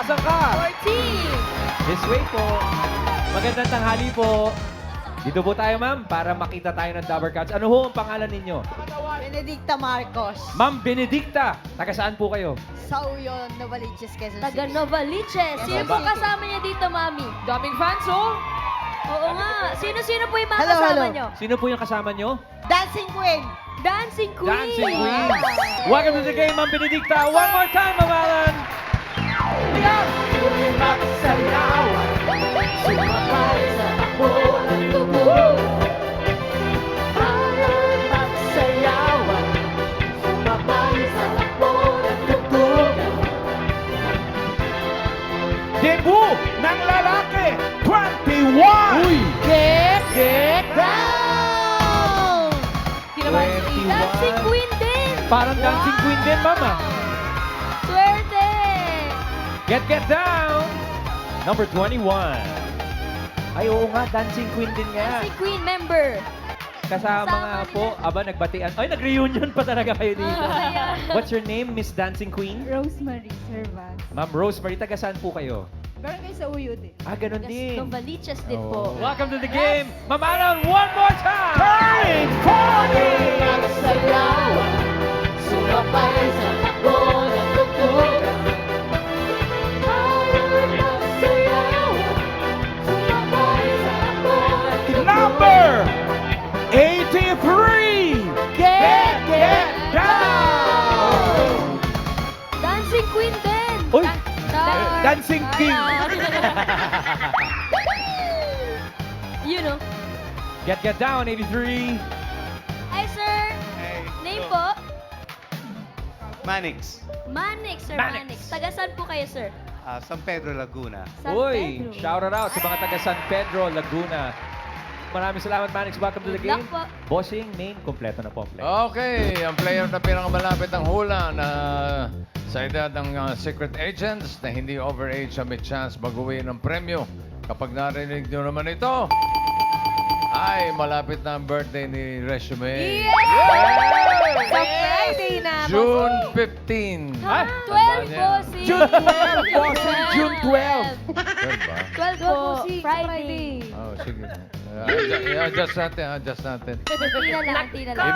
Asan ka? 14. This way po. Magandang tanghali po. Dito po tayo, ma'am, para makita tayo ng Dabber Cats. Ano ho ang pangalan ninyo? Benedicta Marcos. Ma'am Benedicta. Taga saan po kayo? Sauyo, Novaliches, Quezon Taga City. Novaliches. Sino Quezon po City. kasama niyo dito, Mami? Daming fans, oh! Oo nga. Sino-sino po yung mga Hello, kasama hello. niyo? Sino po yung kasama nyo? Dancing Queen. Dancing Queen. Dancing Queen. Welcome to the game, Ma'am Benedicta. One more time, Ma'am Alan. Debut ng lalaki, 21! Uy! Get down! Kinabahan si 21. Dancing Queen din. Parang Dancing Queen din, Mama. Swerte. Get down! Number 21. Ay, oo nga, Dancing Queen din nga. Dancing Queen member. Kasama Kasama nga nila. po, nagbatian. Ay, nag-reunion pa talaga kayo dito. Ayan. What's your name, Miss Dancing Queen? Rosemary Servas. Ma'am Rosemary, taga saan po kayo? Barangay sa Uyo din. Ganun Taga din. Novaliches din Oh. po. Welcome to the game. Ma'am Alan, one more time! Turning 40! Number 83! Get down! Dancing Queen din. Uy! Da- Dancing King! You know. Get down, 83. Hi, sir. Name po? Manix, Manix, Sir Manix. Manix. Taga saan po kayo, sir? San Pedro, Laguna. San Uy, Pedro. shout out sa mga taga San Pedro, Laguna. Maraming salamat, Manix. Welcome to the Good luck game. po. Bossing, name, kompleto na po ang play. Okay, ang player na pinakamalapit ang hula na sa edad ng secret agents na hindi overage ang may chance mag-uwi ng premyo. Kapag narinig nyo naman ito, ay malapit na ang birthday ni Resume. Sa Friday na, June 15. Ah, 12 po si... June 12, bossing, June 12. 12 ba? 12 po, Friday. Oh, sige. Adjust natin. Tina lang, tina lang.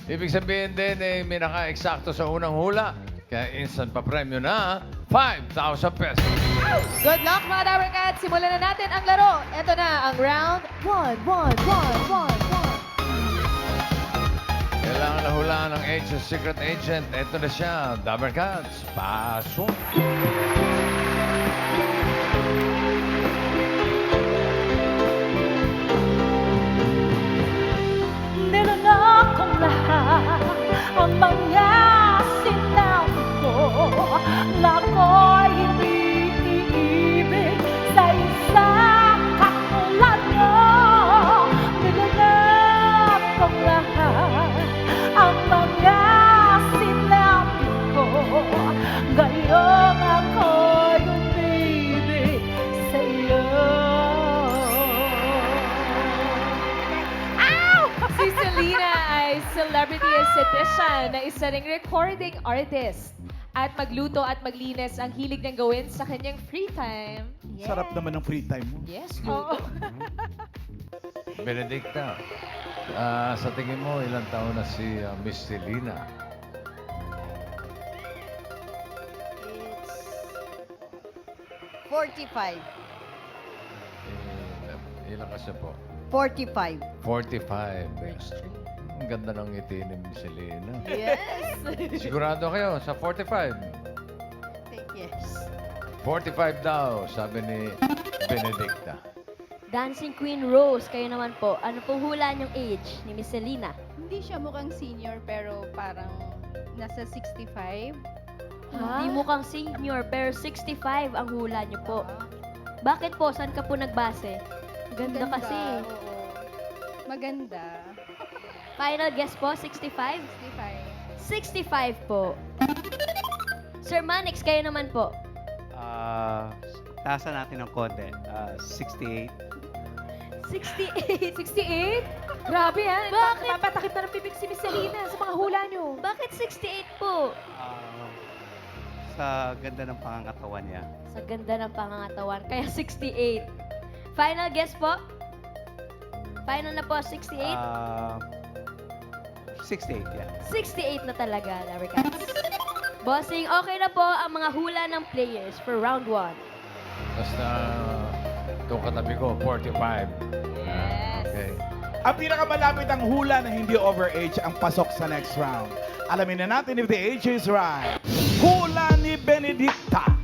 Ibig sabihin din, may naka-eksakto sa unang hula. Kaya instant pa premyo na 5,000 pesos. Good luck, mga Dabber Cats. Simulan na natin ang laro. Ito na ang round 1. Kailangan na hulaan ng agent, secret agent. Ito na siya, Dabber Cats. Pasok! Nilunok kong lahat ang mga sinabi ko na ako'y hindi iibig sa isang katulad mo. Nilunok kong lahat ang mga sinabi ko, gayong ako'y umibig sa'yo. Si Selena ay celebrity esthetician na isa ring recording artist. At magluto at maglinis ang hilig niyang gawin sa kanyang free time. Sarap naman ng free time mo. Yes, luto. Benedicta, sa tingin mo, ilang taon na si Miss Selena? It's 45. Ilang ka siya po? 45. 45. Ang ganda ng ngiti ni Miss Selena. Yes. Sigurado kayo sa 45? Take yes. 45 daw, sabi ni Benedicta. Dancing Queen Rose, kayo naman po. Ano pong hula niyong age ni Miss Selena? Hindi siya mukhang senior pero parang nasa 65. Hindi mukhang senior, pero 65 ang hula niyo po. Bakit po? Saan ka po nagbase? Ganda kasi. Oo. Maganda. Final guess po, 65? 65. 65 po. Sir Manix, kayo naman po. Taasan natin ng konti. 68. 68? 68? Grabe yan. Bakit? Papatakip na ng bibig si Miss Selena sa mga hula niyo. Bakit 68 po? sa ganda ng pangangatawan niya. Sa ganda ng pangangatawan. Kaya 68. Final guess po? Final na po, 68? 68, yeah. 68 na talaga, Lover Cats. Bossing, okay na po ang mga hula ng players for round 1. Basta itong katabi ko, 45. Yes. Okay. Ang pinakamalapit ang hula na hindi overage ang pasok sa next round. Alamin na natin if the age is right. Hula ni Benedicta,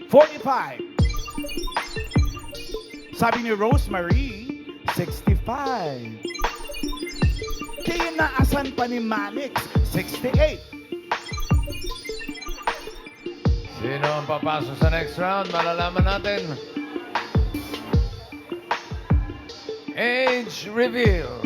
45. Sabi ni Rosemary, 65. Kinaasan pa ni Manix, 68. Sino ang papasok sa next round? Malalaman natin. Age reveal.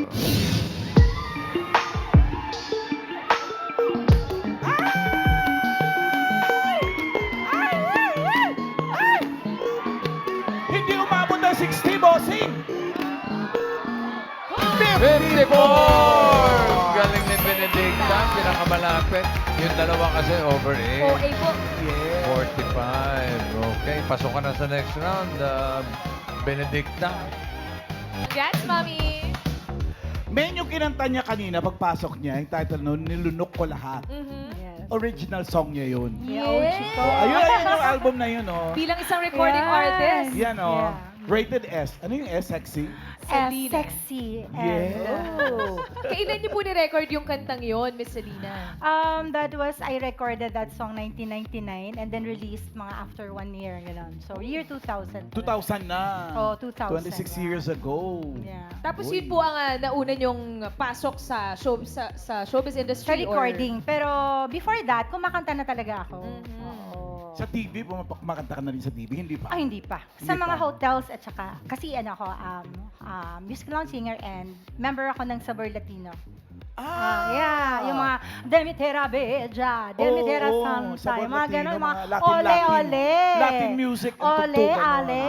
Hindi umabot ng 60, bossing. 54! Galing ni Benedicta, pinakamalapit. Yung dalawa kasi over 8. OA po. Yeah. 45. Okay, pasok ka na sa next round. Benedicta. Congrats, Mommy! Men yung kinanta niya kanina, pagpasok niya, yung title nun, Nilunok Ko Lahat. Original song niya yun. Yes! Ayun yung album na yun, oh. Bilang isang recording artist. Yan, oh. Rated S. Ano yung S? Sexy? Selena. Sexy. Yeah. Kailan niyo po ni-record yung kantang yon, Miss Selena? That was, I recorded that song 1999 and then released mga after 1 year, gano'n. So, year 2000. 2000 na. Oh, 2000. 26 years ago. Yeah. Tapos Uy. yun po ang nauna yung pasok sa showbiz Sa industry. recording. Pero before that, kumakanta na talaga ako. Mhm. Oo. Sa TV, kumakanta ka na rin sa TV, hindi pa? Ay, hindi pa. Sa Hindi mga pa. hotels at saka, kasi ano ako, musical singer and member ako ng Sabor Latino. Yeah, yung mga Demitera Bella, Demitera Oo, Santa, Sabor yung mga Latino, ganun, mga mga Latin. ole-ole. Latin music ang Ole, tugtugan nun. ale.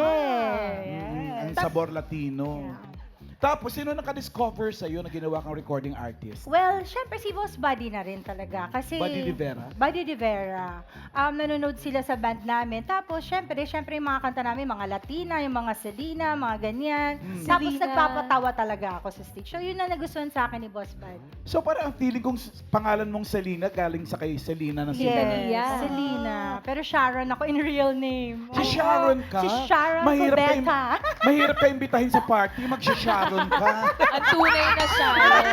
Ang Yes. Sabor Latino. Yeah. Tapos, sino nakadiscover sa'yo na ginawa kang recording artist? Well, syempre si Boss Buddy na rin talaga. Kasi, Buddy de Vera? Buddy de Vera. Nanonood sila sa band namin. Tapos, syempre yung mga kanta namin, mga Latina, yung mga Selena, mga ganyan. Tapos, Selena. nagpapatawa talaga ako sa stage. So, yun na nagustuhan sa akin ni Boss Buddy. So, parang ang feeling kong pangalan mong Selena galing sa kay Selena na Selena. Selena. Pero Sharon ako in real name. Si Sharon ka? Si Sharon Mahirap ka Cubeta. Mahirap ka imbitahin sa party, mag-Sharon ka. Ang tunay na Sharon.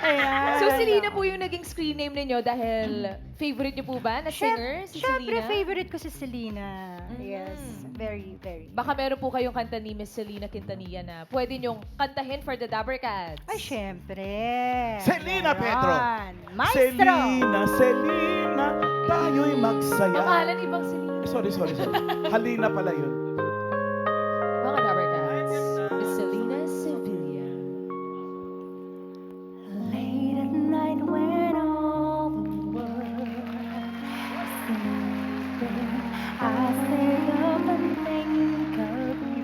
Ayan. So, Selena po yung naging screen name ninyo dahil favorite niyo po ba na singer, si Syempre, Selena? favorite ko si Selena. Mhm. Yes. Very, very. Baka meron po kayong kanta ni Miss Selena Quintanilla na pwede niyong kantahin for the Dabber Cats. Ay, syempre. Selena Meron. Pedro. Maestro. Selena, tayo'y magsaya. Pangalan ibang Selena. Sorry. Halina pala yun. Mga Dabber Cats. Miss Selena Sevilla. Late at night when all the world is sleeping, I stay up and think of you.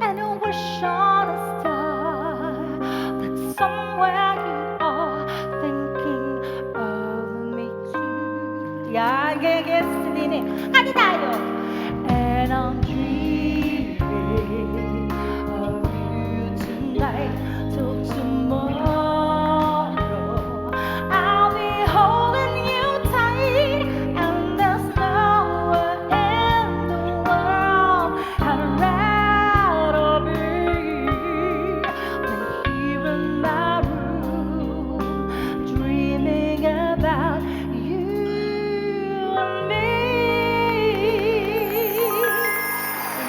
And I wish on a star that somewhere you are thinking of me too. Yan, ganyan, Selena. Ano tayo? And I'm dreaming of you tonight till tomorrow. I'll be holding you tight, and there's nowhere in the world I'd rather be than here in my room, dreaming about you and me.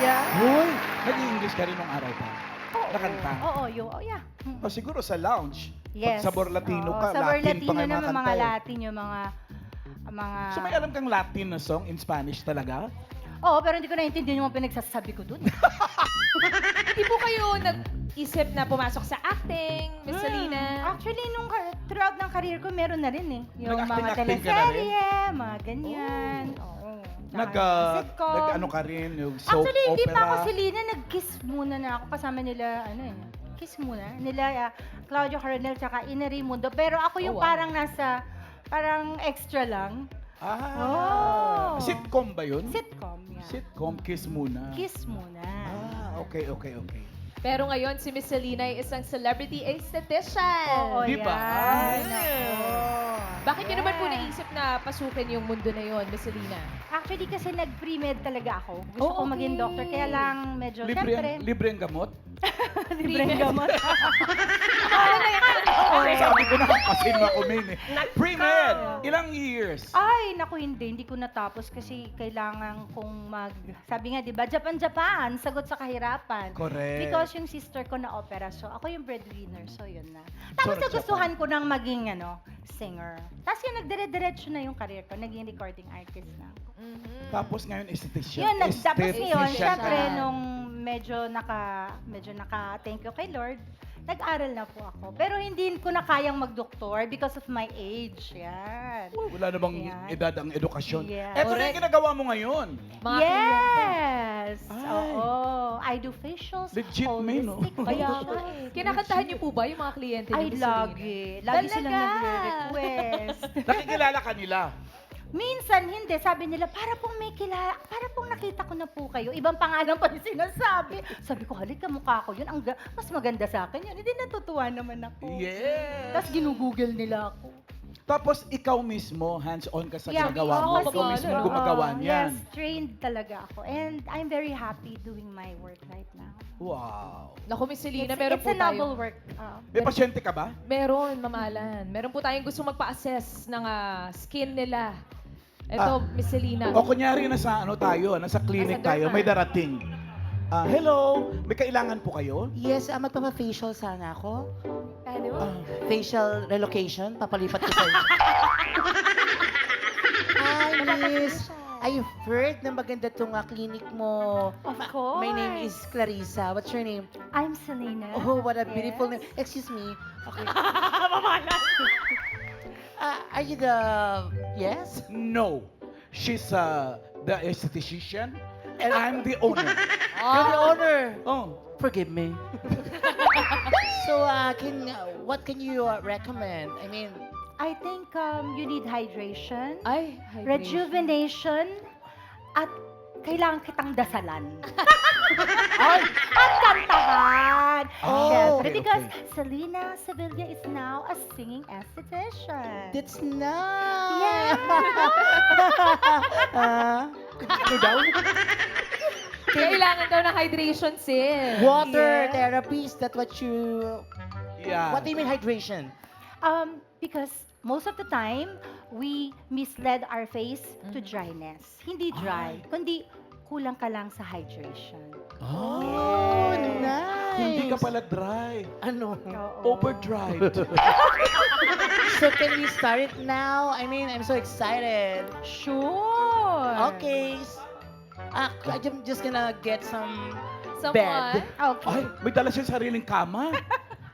Yeah. Hoy, nag-English ka rin nung araw pa. Nakanta. Oo, yeah. O siguro sa lounge. Yes. Pag Sabor Latino Oo, ka, Sabor Latin pa Latino nga yung naman, mga mga kanta eh. Latin, yung mga... So may alam kang Latin na song in Spanish talaga? Oo, pero hindi ko naiintindihan yung mga pinagsasabi ko dun. Hindi po kayo nag-isip na pumasok sa acting, Miss Selena? Actually, throughout ng career ko, meron na rin eh. Yung mga Nag-acting-acting ka na rin? teleserye, mga ganyan. Oo. Sitcom. Nag-ano ka rin, yung soap Actually, hindi opera. pa ako si Lina, nag-kiss muna na ako kasama nila, kiss muna. Nila Claudio Coronel tsaka Ina Raimundo. Pero ako yung Oh, wow. parang nasa Parang extra lang. Ah. Oh. Sitcom ba yun? Sitcom, yeah. Sitcom, Kiss Muna. Kiss muna. Okay. Pero ngayon, si Miss Selena ay isang celebrity esthetician. Oo, Di ba? yan. Bakit niyo naman po naisip na pasukin yung mundo na yon, Miss Selena? Actually, kasi nag-pre-med talaga ako. Gusto Oh, ko maging okay. doctor. Kaya lang medyo, syempre, Libre ang gamot? libre ang gamot. Sabi ko na, pasin mo ako, Min. Pre-med! Ilang years? Ay, naku, hindi ko natapos kasi kailangan kong sabi nga, di ba, Japan, sagot sa kahirapan. Correct. Because yung sister ko na opera, so ako yung breadwinner, so yun na. Tapos So, nagustuhan ko nang maging, singer. Tapos yung nagdire-diretso na yung career ko, naging recording artist na ako. Tapos ngayon, esthetician. Yun, tapos ngayon, Esthetician syempre, ka. nung medyo naka, thank you kay Lord, nag-aral na po ako. Pero hindi ko na kayang magdoktor because of my age. Yan. Wala namang Yan. edad ang edukasyon. Yes. Eto na yung ginagawa mo ngayon. Mga Yes! Ay. Oo. I do facials, Legit, May, no? holistic Kaya facial. nga eh. Kinakantahan niyo po ba yung mga kliyente ni Ay, Miss Selena? lagi. Lagi silang Talaga? nagre-request. Nakikilala ka nila. Minsan, hindi. Sabi nila, para pong nakita ko na po kayo. Ibang pangalan pa yung sinasabi. Sabi ko, halika, mukha ko yun. Mas maganda sa akin yun. Hindi natutuwa naman ako. Yes. Tapos ginugugol nila ako. Tapos ikaw mismo, hands-on ka sa Yeah, ginagawa mo. oo, Ikaw mismo oo. gumagawa Yes, niyan. trained talaga ako. And I'm very happy doing my work right now. Wow. Naku, Miss Selena, It's meron a po noble tayo. work. May pasyente ka ba? Meron, mamalan. Meron po tayong gusto magpa-assess ng skin nila. Ito, Miss Selena. O kunyari nasa nasa clinic Nasa tayo, derma. may darating. Hello, may kailangan po kayo? Yes, magpapa-facial sana ako. Ano? Facial relocation, papalipat ko sa inyo. Hi, miss. I've heard na maganda tong clinic mo. Of course. My name is Clarissa. What's your name? I'm Selena. Oh, what a beautiful Yes. name. Excuse me. Okay. Are you the... Yes? No. She's the esthetician and I'm the owner. You're the owner. Oh. Forgive me. So, what can you recommend? I mean, I think you need hydration, Ay, hydration. rejuvenation, at kailangan kitang dasalan. At kantahan. Oh, Syempre, okay, because okay. Selena Sevilla is now a singing esthetician. that's nice. Ano daw? Kailangan daw ng hydration, sis. Water Yes. therapy, is that what you... Yeah. What do you mean hydration? Because most of the time, we misled our face to dryness. Hindi dry, kundi kulang ka lang sa hydration. Oh, nice. Hindi ka pala dry. Ano? Oo. Overdried. So can we start it now? I mean, I'm so excited. Sure. Okay. I'm just gonna get some Someone? bed. Okay. Ay, may dala siya sariling kama.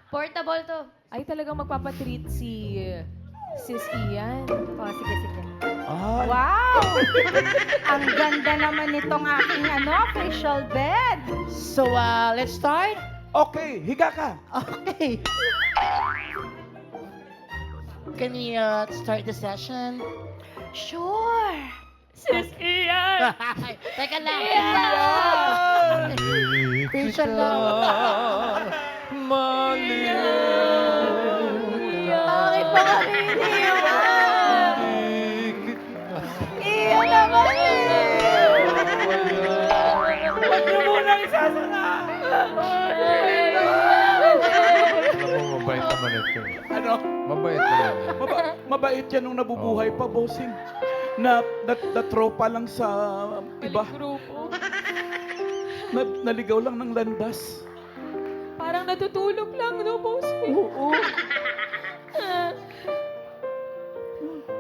Portable to. Ay, talagang magpapatreat si Sis Ian. Oh, sige, sige. Ay. Wow! Ang ganda naman nitong aking facial bed. So, let's start? Okay, higa ka. Okay. Can we start the session? Sure. Sis Ian! Teka lang. Facial lang. Bakit ba kami iniwan? Iyan naman Huwag niyo muna isasara. Alam mo, mabait naman ito. Ano? Mabait naman. Mabait yan nung nabubuhay pa, bossing. Na tropa lang sa iba. Grupo. Naligaw lang ng landas. Parang natutulog lang, no, boss? Oo.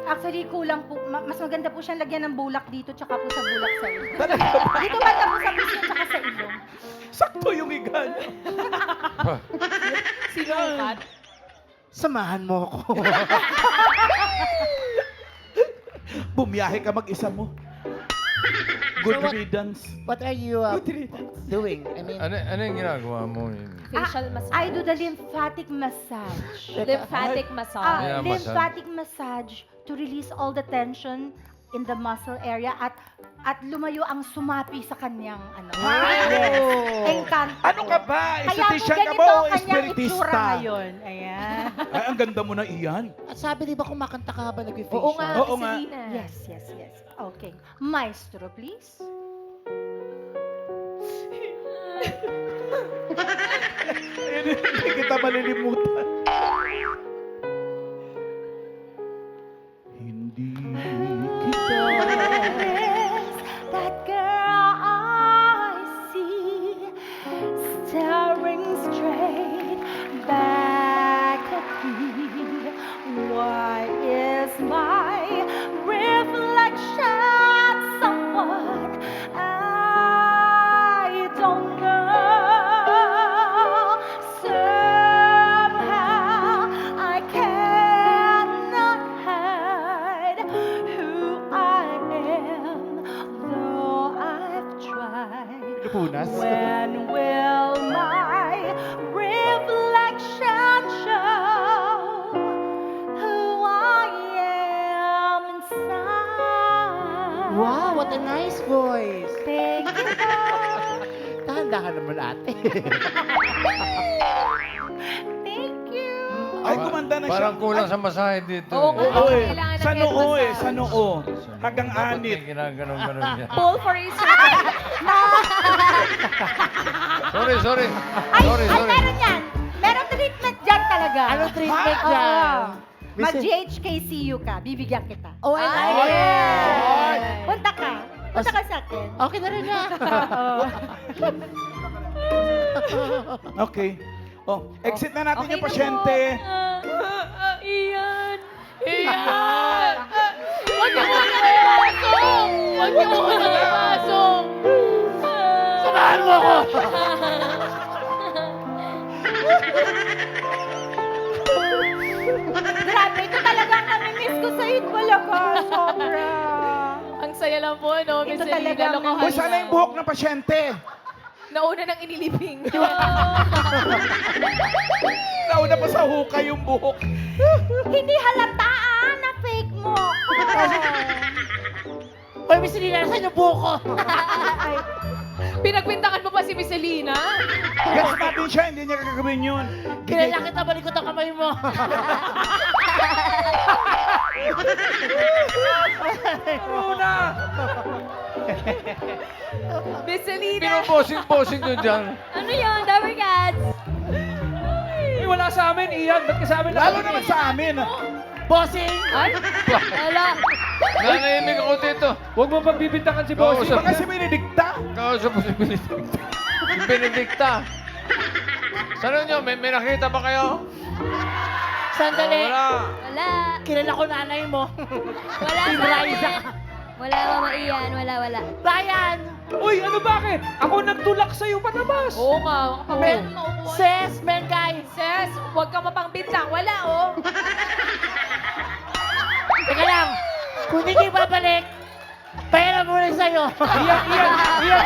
Actually, kulang po. Mas maganda po siyang lagyan ng bulak dito tsaka po sa bulak sa ilong. Talaga ba? Dito banda po sa pisngi tsaka sa ilong. Sakto yung higa niya. Sinukat. Samahan mo ako. Bumiyahe ka mag-isa mo. Good what- riddance. What are you doing? I mean, Ano yung ginagawa mo? Facial massage. I do the lymphatic massage. Lymphatic massage. Yeah, Lymphatic massage to release all the tension in the muscle area at lumayo ang sumapi sa kanyang ano. Encanto. Ano ka ba? Kaya Esthetician ka ganito ba o ang kanyang itsura espiritista? ngayon. Ayan. Ay, ang ganda mo na iyan. at sabi di ba kumakanta ka ba nag-facial? Oo nga, Oo nga. Selena. Yes, yes, yes. Okay. Maestro, please. Hindi kita malilimutan. Hindi kita. That girl I see staring straight back at me. Why is my reflection someone I don't know? Somehow I cannot hide who I am, though I've tried. Lupunas. When will my reflection show who I am inside? Wow, what a nice voice. Thank you. Dahan-dahan naman ate. Thank you. Ay, kumanda na siya. Parang kulang sa masahe dito. Oo nga. Oo eh. Kailangan ng Sa head noo eh, massage. sa noo. Hanggang Dapat anit. may ginaganon-ganon niya. Pull for his head. Sorry. Sorry, Ay, sorry. meron yan. Meron treatment dyan talaga. Anong treatment Oo. dyan? Mag-GHKCU ka, bibigyan kita. Oh, I Ay, like yes. it. Punta ka. Punta ka sa akin. Okay na rin na. Okay. Oh, exit na natin yung pasyente. Iyan! Iyan! Huwag niyo muna ipasok! Huwag niyo muna ipasok! Samahan mo ako! Grabe, ito talagang namimiss ko sa Itbulaga. Sobra. Ang saya lang po, no? Miss Ito Selena, talagang lokohan Uy, sana yung buhok ng pasyente. Nauna nang inilibing. Nauna pa sa hukay yung buhok. Hindi halata na fake mo. Hoy, Miss Selena, nasaan yung buko? Pinagpintakan mo pa si Miss Selena? Guess natin siya, hindi niya gagawin yun. Kilala kita, balikot ang kamay mo. Muna! Miss Selena! Pinuposing-posing nyo dyan. Ano yun? Dabber Cats? Eh, wala sa amin, Ian. Ba't ka sa amin? Lalo naman sa amin. Bossing! Ay! Wala. Nanahimik ako dito. Huwag mo pagbibintangan si Bossy. Kausap. Baka si Benedicta. Kausap mo si Benedicta. Si Benedicta. Saan nyo? May nakita ba kayo? Sandali. Wala. Wala. Kilala ko nanay mo. Wala Si sa amin. Liza. Wala, Mama Ian. Wala. Ryan! Uy, ano bakit? Ako nagtulak sa'yo palabas. Oo nga. Men, Ses, Mengay. Ses, huwag kang mapangbintang. Wala, oh. Teka lang. Kung hindi babalik, pera muna sa'yo. Ian,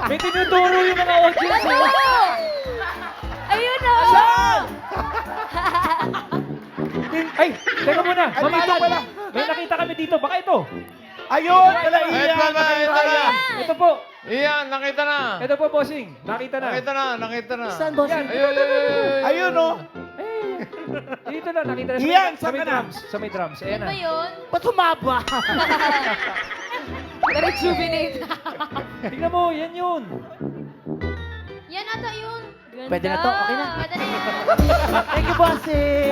may tinuturo yung mga audience. Ano? Ayun o! Ay, teka muna. Ay, Mama dito Alan, pala. may nakita kami dito. Baka ito. Ayun, wala Ito iyan. na, ito na. Ito po. Iyan, nakita na. Ito po, Bossing. Nakita na. Nakita na. Saan, bossing? Ayun. Ayun, oh. Dito na, nakita na. Ian, sa may saan ka na? drums. Sa may drums. Ayan Ano na. ba yun? Ba't humaba? Na-rejuvenate. Tingnan mo, yan yun. Yan ata yun. Ganda. Pwede na to, okay na. Pwede na yan. Thank you, bossing.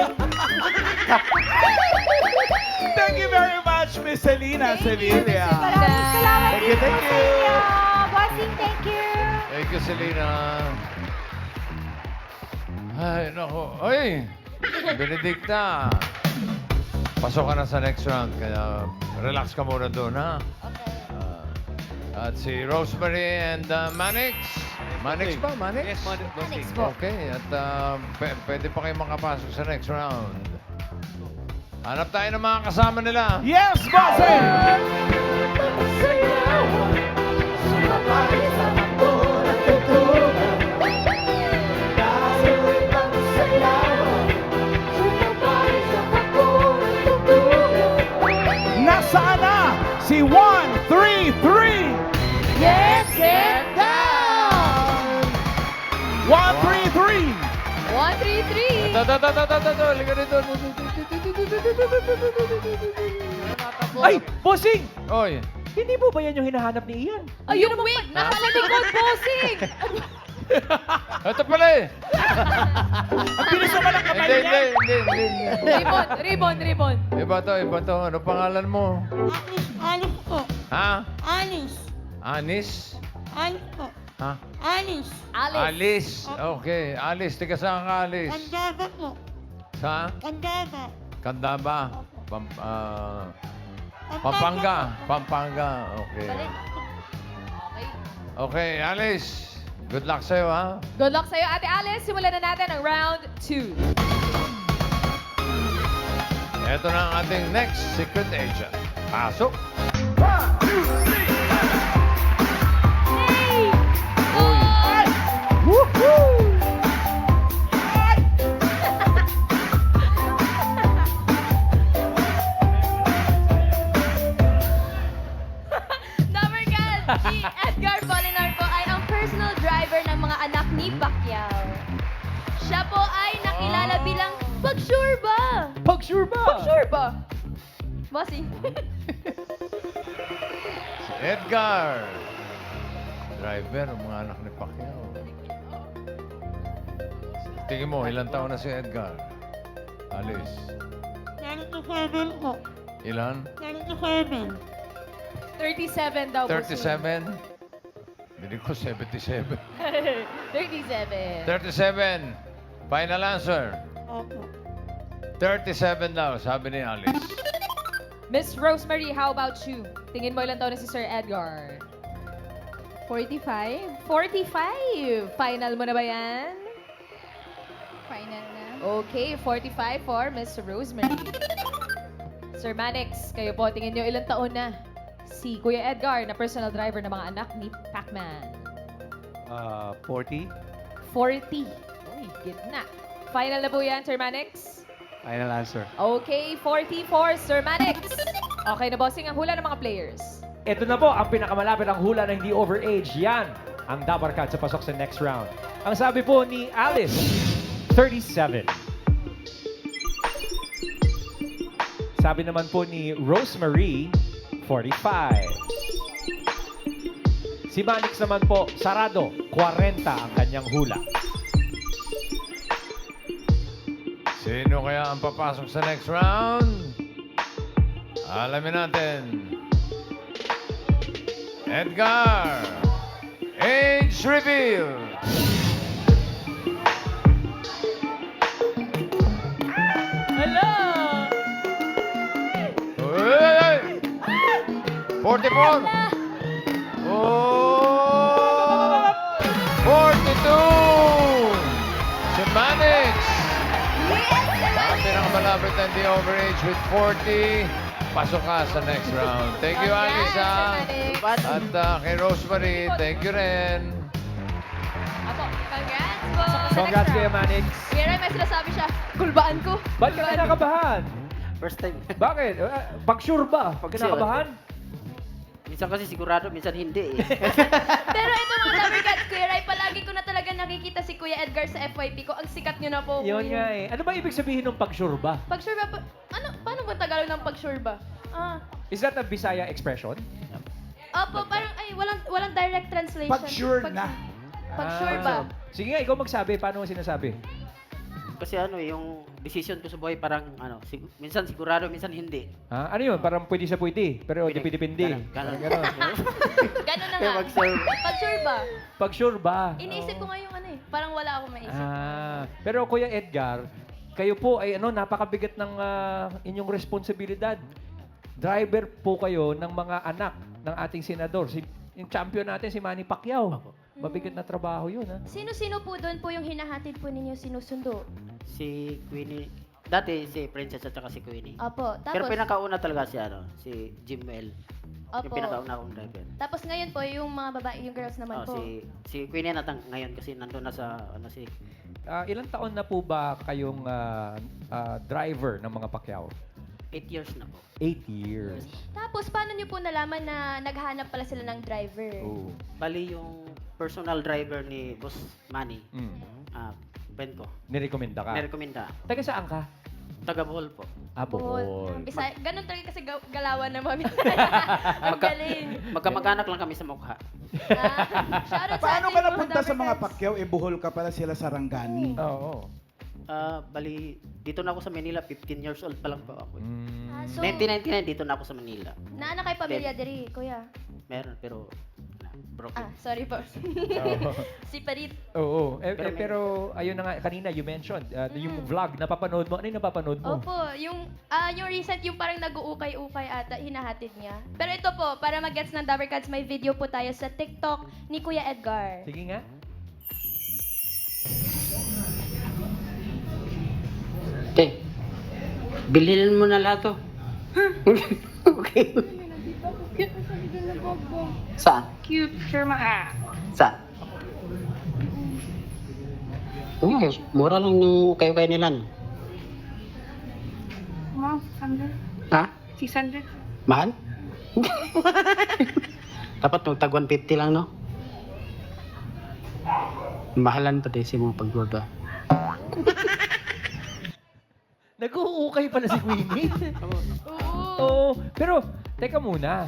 Thank you very much, Miss Selena Sevilla. Maraming salamat Thank you, din thank po sa you. inyo. Bossing, thank you. Thank you, Selena. Ay, nako. Ay, Benedicta. Pasok ka na sa next round, kaya relax ka muna doon, ha? Okay. At si Rosemary and Manix. Manix ba? Manix? Yes, Manix po. Okay, at pwede pa kayo makapasok sa next round. Hanap tayo ng mga kasama nila. Yes, bossing! Nasaan na si 133? Yes, get down! 133! 133. Halika dito. Ay, bossing! Oy, Hindi po ba yan yung hinahanap ni Ian? Ayun yung wig! Nasa likod, bossing! ito pala eh. Ang bilis naman ang kamay niya! Hindi. Ribbon. Iba to. Ano pangalan mo? Anis po. Ha? Anis. Anis? Anis po. Ha? Anis. Alice. Okay. Alice, tiga saan ka, Alice? Kandaba po. Sa? Kandaba. Candaba. Pampanga. Okay. Okay, Alice. Good luck sa'yo, ha? Good luck sa'yo, Ate Alice. Simulan na natin ang round 2. Ito na ang ating next secret agent. Pasok. Number gun, si Edgar Bolinar po ay ang personal driver ng mga anak ni Pacquiao. Siya po ay nakilala bilang Pagsure ba? Pagsure ba? Pagsure ba? Bossing. Si Edgar. Driver, ang mga anak ni Pacquiao. Tingin mo, ilang taon na si Edgar? Alice. 97 po. Ilan? 97. 37 daw, bossing. 37? Hindi ko 77. 37. 37. Final answer. Opo. 37 daw, sabi ni Alice. Miss Rosemary, how about you? Tingin mo ilang taon na si Sir Edgar? 45. 45. Final mo na ba yan? Final na. Okay, 45 for Miss Rosemary. Sir Manix, kayo po, tingin nyo ilang taon na si Kuya Edgar na personal driver ng mga anak ni Pacman? 40. 40. Uy, gitna. Final na po yan, Sir Manix? Final answer. Okay, 44, Sir Manix. Okay na, bossing, ang hula ng mga players. Ito na po ang pinakamalapit ang hula na hindi overage. Yan ang dabarkad sa pasok sa next round. Ang sabi po ni Alice, 37. Sabi naman po ni Rosemary, 45. Si Manix naman po, sarado, 40 ang kanyang hula. Sino kaya ang papasok sa next round? Alamin natin. Edgar. Age reveal. Hello! Hey! 44. Oh! 42. Si Manix. Ang pinakamalapit na hindi overage with 40. Pasok ka sa next round. Thank you, Alice. Sir Manix. At kay Rosemary, thank you rin. Apo, congrats po. Congrats Kuya Manix. Kuya Ray, may sinasabi siya. Kulbaan ko. Ba't ka kinakabahan? First time. Bakit? Pagsure ba? Pag kinakabahan? Minsan kasi sigurado, minsan hindi eh. Pero ito mga Dabarkads, Kuya Ray, palagi ko na talaga nakikita si Kuya Edgar sa FYP ko. Ang sikat niyo na po. Yun Kuya. nga eh. Ano ba ibig sabihin ng pagsure ba? Pagsure ba? Ano? Paano ba Tagalog ng pagsure ba? Is that a Bisaya expression? Opo, parang, ay, walang direct translation. Pag-sure na. Pagsure ba? Sige nga, ikaw magsabi. Paano mo sinasabi? Kasi ano eh, yung decision ko sa buhay parang minsan sigurado, minsan hindi. Ha? Ano yun? Parang pwede sa pwede. Pero Pwede. dipindi-pindi. Ganon. Ganon. Gano'n na Kaya nga. mag-sure. Pagsure ba? Pagsure ba? Iniisip ko nga yung ano eh. Parang wala akong maisip. Pero Kuya Edgar, kayo po ay napakabigat ng inyong responsibilidad. Driver po kayo ng mga anak ng ating senador. Yung champion natin, si Manny Pacquiao. Mabigat na trabaho yun, ha? Sino-sino po doon po yung hinahatid po ninyo sinusundo? Si Queenie Dati si Princess at saka si Queenie. Opo. Pero Tapos, pinakauna talaga si Jimwell. Yung opo. pinakauna kong driver. Tapos ngayon po, yung mga babae, yung girls naman po. Si Queenie natang ngayon kasi nandun na sa si Ilang taon na po ba kayong driver ng mga Pacquiao? 8 years na po. 8 years. Tapos, paano nyo po nalaman na naghanap pala sila ng driver? Oh. Bali yung personal driver ni Boss Manny, Mm. friend ko. Nirekomenda ka? Nirekomenda. Taga saan ka? Taga Bohol po. Bohol. Bisaya, ganun talaga kasi galawan na mami. Ang galing. Magkamag-anak lang kami sa mukha. Shoutout sa Paano ating ka napunta sa mga Dabarkads. Pacquiao? Buhol ka pala sila sa Rangani. Oo. Bali, dito na ako sa Manila, 15 years old pa lang po ako. Ah, so, 1999, dito na ako sa Manila. naana kay pamilya diri, kuya. Meron, pero broken. Sorry po. Oo. Si Parit. Oo. Pero Pero ayun na nga, kanina you mentioned, yung vlog, napapanood mo. Ano yung napapanood mo? Opo, yung recent, yung parang nag-uukay-ukay ata, hinahatid niya. Pero ito po, para mag-gets ng Dabarkads, may video po tayo sa TikTok ni Kuya Edgar. Sige nga. Te, bilhin mo na lahat to. Okay. Saan? Cute, sure Saan? Mura lang yung kayo-kayo nila. No? Mom, 600. Ha? 600. Mahal? Dapat magtag 150 lang, no? Mahalan pa din si mga pagbaba. Nag-uukay pala si Queenie. Oo. Pero, teka muna.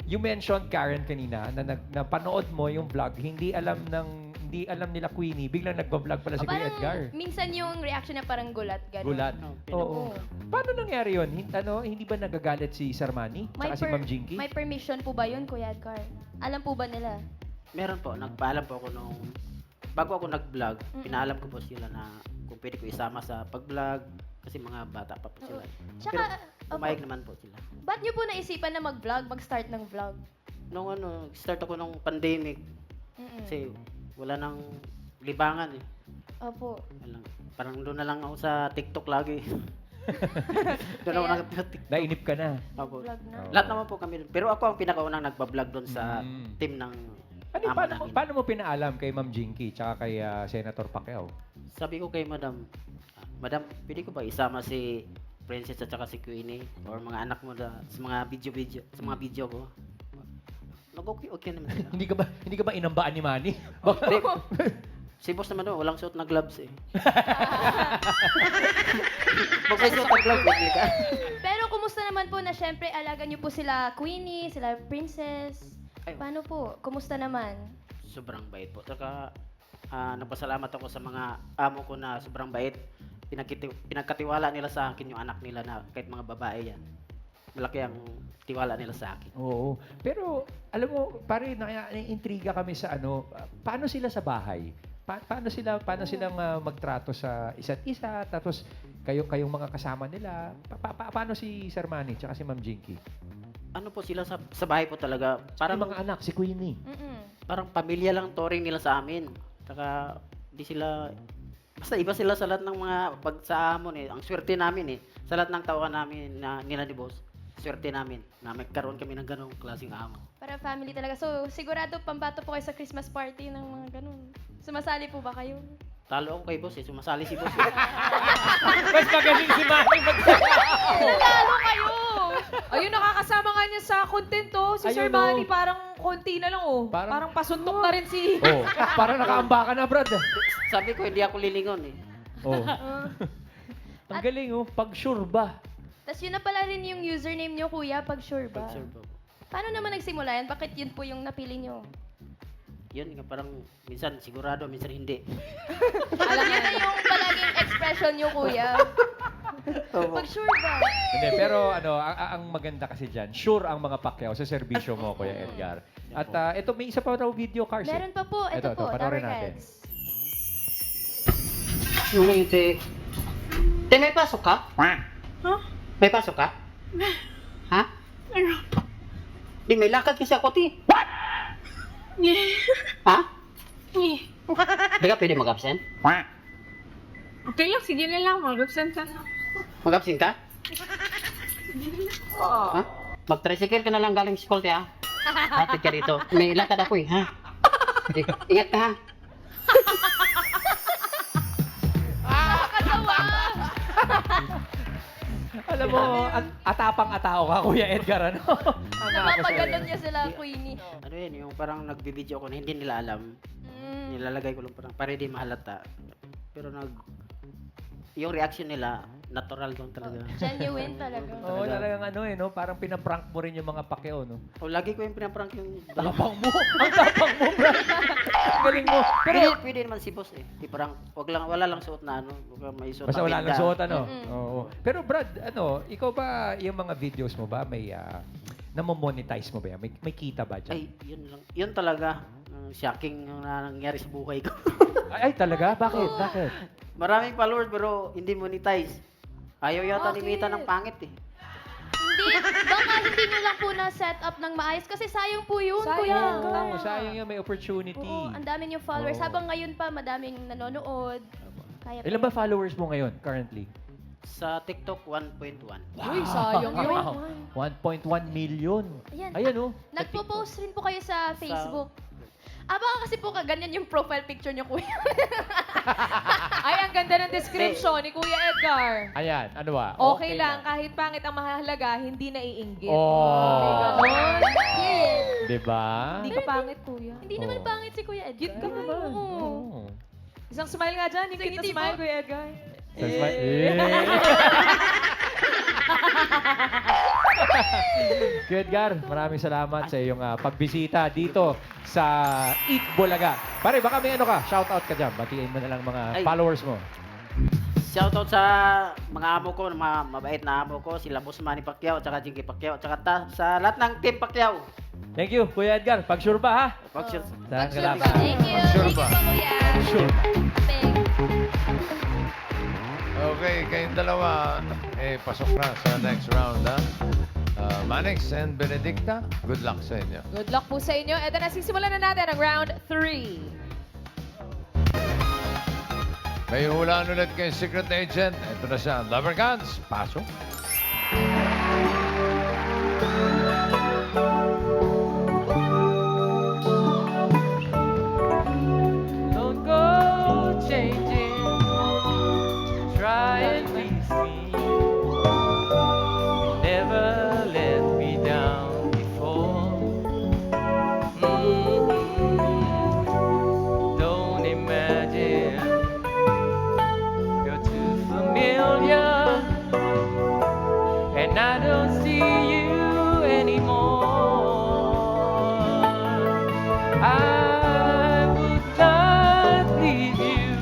You mentioned, Karen, kanina, na napanood mo yung vlog, hindi alam nila Queenie, biglang nagbablog pala si Kuya Edgar. Minsan yung reaction na parang gulat. Ganun. Gulat. Oo. Oo. Paano nangyari yun? Hindi ba nagagalit si Sarmani? Tsaka si Ma'am Jinky? May permission po ba yun, Kuya Edgar? Alam po ba nila? Meron po, nagpaalam po ako nung bago ako nag-vlog, pinaalam ko po sila na kung pwede ko isama sa pag-vlog kasi mga bata pa po sila. Tsaka, Pero pumayag naman po sila. ba't nyo po naisipan na mag-vlog, mag-start ng vlog? Nung start ako nung pandemic, kasi wala nang libangan eh. Opo. Parang doon na lang ako sa TikTok lagi. Doon ako nag-TikTok. Nainip ka na. Opo. Vlog na. Lahat naman po kami. Pero ako ang pinakaunang nagpa-vlog doon sa team ng ama namin. Paano mo pinaalam kay Ma'am Jinky tsaka kay Senator Pacquiao? Sabi ko kay Madam, Madam, pwede ko ba isama si Princess at saka si Queenie or mga anak mo sa mga video ko? Okay naman sila. hindi ka ba inambaan ni Manny? Hindi. Si boss naman doon, walang suot na gloves eh. Pag may suot na gloves, bigli ka. Pero kumusta naman po na syempre alaga niyo po sila Queenie, sila Princess? Ay. Paano po? Kumusta naman? Sobrang bait po. Saka nagpasalamat ako sa mga amo ko na sobrang bait. Pinagkatiwala nila sa akin yung anak nila na kahit mga babae yan. Malaki ang tiwala nila sa akin. Oo. Pero, alam mo, pare, naiintriga kami sa paano sila sa bahay? Paano silang magtrato sa isa't isa? Tapos, kayong mga kasama nila? Paano si Sir Manny tsaka si Ma'am Jinky? Ano po sila sa bahay po talaga. Parang Parang mga anak, si Queenie. parang pamilya lang turing nila sa amin. Saka di sila basta iba sila sa lahat ng mga pag sa amon eh. Ang swerte namin eh. Sa lahat ng tawagan namin na nila ni boss. Swerte namin na magkaroon kami ng ganong klaseng amo. Para family talaga. So, sigurado pambato po kayo sa Christmas party ng mga ganun. Sumasali po ba kayo? Talo ako kay boss eh. Sumasali si boss. Eh. Mas magaling si Manny Nanalo kayo! Ayun, nakakasama nga niya sa content, oh. Si Sir Ayun, oh. Manny, parang konti na lang, oh. Parang- Parang pasuntok na rin si... Oh, parang nakaamba ka na, Brad. Sabi ko hindi ako lilingon eh. Oh. Ang galing, oh. Pag sure ba? Tapos yun na pala rin yung username nyo, kuya, pag sure ba? Pag sure po. Paano naman nagsimula yan? Bakit yun po yung napili nyo? Yun nga parang minsan sigurado, minsan hindi. Alam niyo na yung palaging expression nyo, kuya. Pag sure ba? Hindi, pero ang maganda kasi dyan, sure ang mga Pacquiao sa serbisyo mo, Kuya Edgar. At ito, may isa pa raw video, Cars. Meron pa po. Ito po, panoorin natin. Dabarkads. Yung ngayon, te, may pasok ka? Huh? May pasok ka? Ha? Ano? Di, may lakad kasi ako, ti. Yeah. Ha? Yeah. Di ka pwede mag-absent? Okay lang, sige na lang. Mag-absent ka. Mag-absent ka? Ha? Mag-tricycle ka na lang galing school, ha? Hatid ka rito. May lakad ako eh, ha? Ingat ka, ha? Alam mo, atapang-atao ka, Kuya Edgar, ano? Napapaganon niya sila, Queenie. Ano yun, yung parang nagbibideo ako na hindi nila alam. Nilalagay ko lang parang para di mahalata. Pero yung reaction nila, natural doon talaga. Genuine talaga. Oo, talagang ano eh, no? Parang pinaprank mo rin yung mga Pacquiao, no? O, lagi ko yung pinaprank yung... Tapang mo! Ang tapang mo, Brad! Galing mo! Pwede naman si boss eh. Di parang, wala lang suot na ano. Huwag may suot Basta na wala binda. lang suot, ano? Oo. Pero Brad, ano, ikaw ba, yung mga videos mo ba, may, namo-monetize mo ba yan? May kita ba dyan? Ay, yun lang. Yun talaga. Shocking yung nangyari sa buhay ko. Ay, talaga? Bakit? Bakit? Maraming followers pero hindi monetize. Ayaw yata ni Bakit? Mita ng pangit eh. Baka hindi nyo lang po na-set up ng maayos kasi sayang po yun, Sayang. Kuya. Oo, sayang yun, may opportunity. Oo, ang dami yung followers. Oo. Habang ngayon pa, madaming nanonood. Kaya Ilan ba followers mo ngayon, currently? Sa TikTok, 1.1. Uy, sayang yun. Wow. 1.1 million. Ayan. Ayan, oh. Nagpo-post rin po kayo sa Facebook. Baka kasi po kaganyan yung profile picture niyo, Kuya. Ay, ang ganda ng description ni Kuya Edgar. Ayan, ano ba? Okay lang, kahit pangit ang mahalaga, hindi naiinggit. Oh. May ganon. Diba? Hindi ka pangit, Kuya. Hindi naman Oo. pangit si Kuya Edgar. Cute ka naman. Oo. Oo. Isang smile nga dyan. Yung cute na Sige, smile, tipo. Kuya Edgar. Kuya Edgar, maraming salamat sa iyong pagbisita dito sa Eat Bulaga. Pare, baka may ano ka, shoutout ka dyan. Batiin mo na lang mga Ay. followers mo. Shoutout sa mga amo ko, mga mabait na amo ko, sila Boss Manny Pacquiao, tsaka Jinky Pacquiao, tsaka sa lahat ng Team Pacquiao. Thank you, Kuya Edgar. Pag-sure ba, ha? Pag-shoot. Salamat. Thank you. Sure Thank you ba? po, Kuya. Sure. Thank Okay, kayong dalawa, pasok na sa next round, ha? Manix and Benedicta, good luck sa inyo. Good luck po sa inyo. Ito na, sisimulan na natin ang round 3. May hulaan ulit kay Secret Agent. Ito na siya, Lover Guns, pasok. Don't go changing. Try and please me. You never let me down before. Don't imagine you're too familiar, and I don't see you anymore. I would not leave you